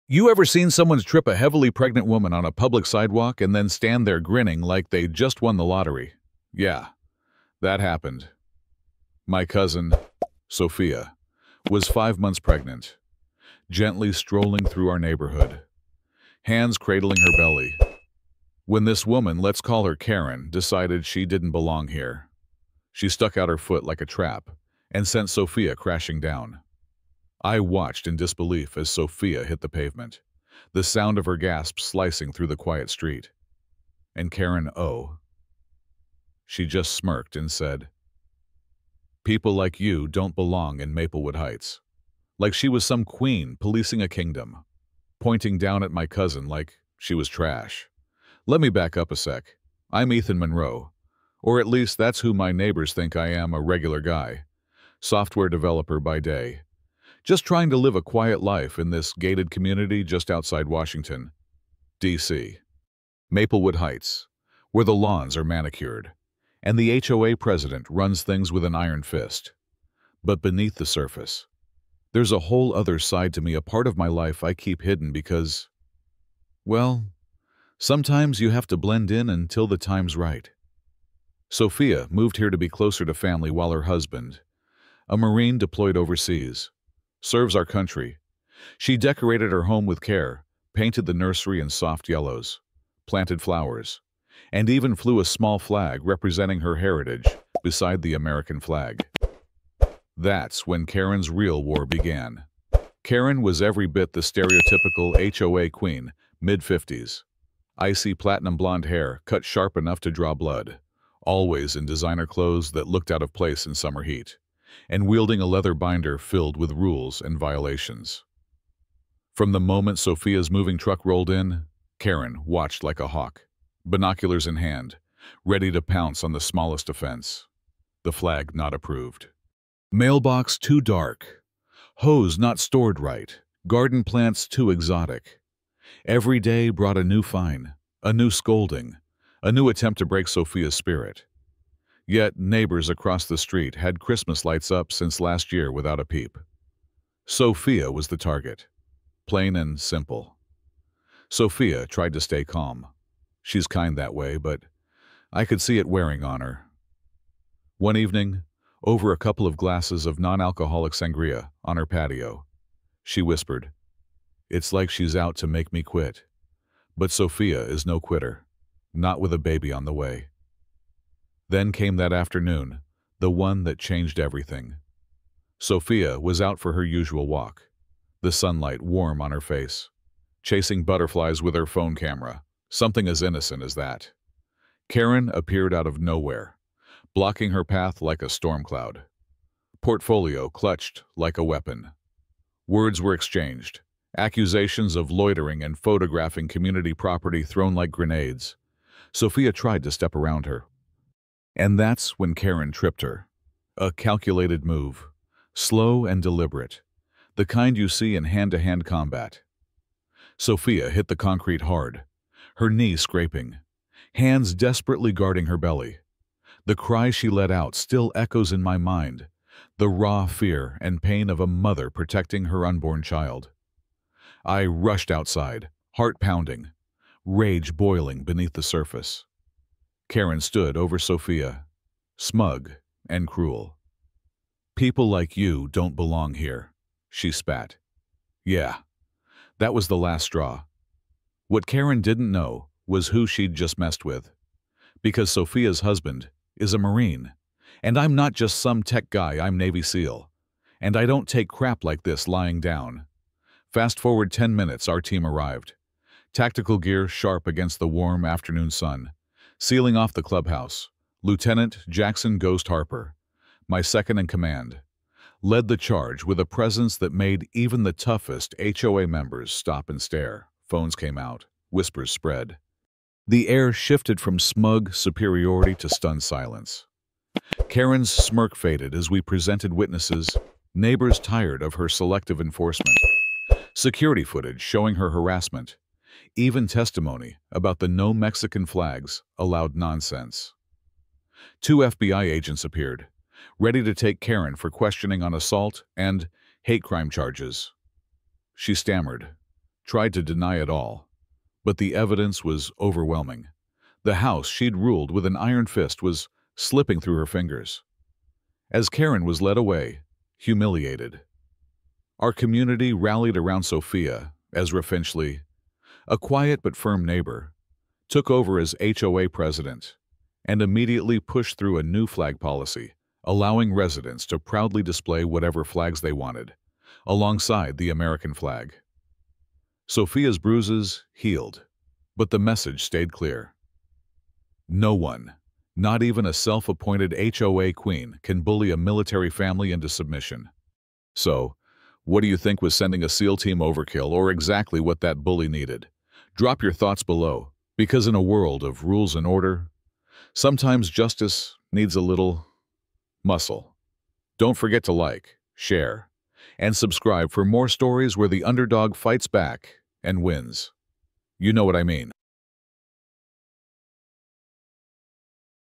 You ever seen someone trip a heavily pregnant woman on a public sidewalk and then stand there grinning like they just won the lottery? Yeah, that happened. My cousin, Sofia, was 5 months pregnant, gently strolling through our neighborhood, hands cradling her belly, when this woman, let's call her Karen, decided she didn't belong here. She stuck out her foot like a trap and sent Sofia crashing down. I watched in disbelief as Sofia hit the pavement, the sound of her gasp slicing through the quiet street. And Karen, oh, she just smirked and said, "People like you don't belong in Maplewood Heights." Like she was some queen policing a kingdom, pointing down at my cousin like she was trash. Let me back up a sec. I'm Ethan Monroe, or at least that's who my neighbors think I am, a regular guy, software developer by day. Just trying to live a quiet life in this gated community just outside Washington, D.C. Maplewood Heights, where the lawns are manicured, and the HOA president runs things with an iron fist. But beneath the surface, there's a whole other side to me, a part of my life I keep hidden because, well, sometimes you have to blend in until the time's right. Sofia moved here to be closer to family while her husband, a Marine deployed overseas, serves our country. She decorated her home with care, painted the nursery in soft yellows, planted flowers, and even flew a small flag representing her heritage beside the American flag. That's when Karen's real war began. Karen was every bit the stereotypical HOA queen, mid-50s. Icy platinum blonde hair, cut sharp enough to draw blood, always in designer clothes that looked out of place in summer heat, and wielding a leather binder filled with rules and violations. From the moment Sofia's moving truck rolled in, Karen watched like a hawk, binoculars in hand, ready to pounce on the smallest offense. The flag not approved. Mailbox too dark. Hose not stored right. Garden plants too exotic. Every day brought a new fine, a new scolding, a new attempt to break Sofia's spirit. Yet neighbors across the street had Christmas lights up since last year without a peep. Sofia was the target. Plain and simple. Sofia tried to stay calm. She's kind that way, but I could see it wearing on her. One evening, over a couple of glasses of non-alcoholic sangria on her patio, she whispered, "It's like she's out to make me quit." But Sofia is no quitter, not with a baby on the way. Then came that afternoon, the one that changed everything. Sofia was out for her usual walk, the sunlight warm on her face, chasing butterflies with her phone camera, something as innocent as that. Karen appeared out of nowhere, blocking her path like a storm cloud. Portfolio clutched like a weapon. Words were exchanged, accusations of loitering and photographing community property thrown like grenades. Sofia tried to step around her. And that's when Karen tripped her. A calculated move, slow and deliberate, the kind you see in hand-to-hand combat. Sofia hit the concrete hard, her knee scraping, hands desperately guarding her belly. The cry she let out still echoes in my mind, the raw fear and pain of a mother protecting her unborn child. I rushed outside, heart pounding, rage boiling beneath the surface. Karen stood over Sofia, smug and cruel. "People like you don't belong here," she spat. Yeah, that was the last straw. What Karen didn't know was who she'd just messed with. Because Sofia's husband is a Marine, and I'm not just some tech guy, I'm Navy SEAL. And I don't take crap like this lying down. Fast forward 10 minutes, our team arrived. Tactical gear sharp against the warm afternoon sun. Sealing off the clubhouse, Lieutenant Jackson Ghost Harper, my second in command, led the charge with a presence that made even the toughest HOA members stop and stare. Phones came out, whispers spread. The air shifted from smug superiority to stunned silence. Karen's smirk faded as we presented witnesses, neighbors tired of her selective enforcement, security footage showing her harassment, even testimony about the no Mexican flags allowed nonsense. 2 FBI agents appeared, ready to take Karen for questioning on assault and hate crime charges. She stammered, tried to deny it all, but the evidence was overwhelming. The house she'd ruled with an iron fist was slipping through her fingers. As Karen was led away, humiliated, our community rallied around Sofia. Ezra Finchley, a quiet but firm neighbor, took over as HOA president and immediately pushed through a new flag policy, allowing residents to proudly display whatever flags they wanted, alongside the American flag. Sofia's bruises healed, but the message stayed clear. No one, not even a self-appointed HOA queen, can bully a military family into submission. So, what do you think was sending a SEAL team overkill, or exactly what that bully needed? Drop your thoughts below, because in a world of rules and order, sometimes justice needs a little muscle. Don't forget to like, share, and subscribe for more stories where the underdog fights back and wins. You know what I mean.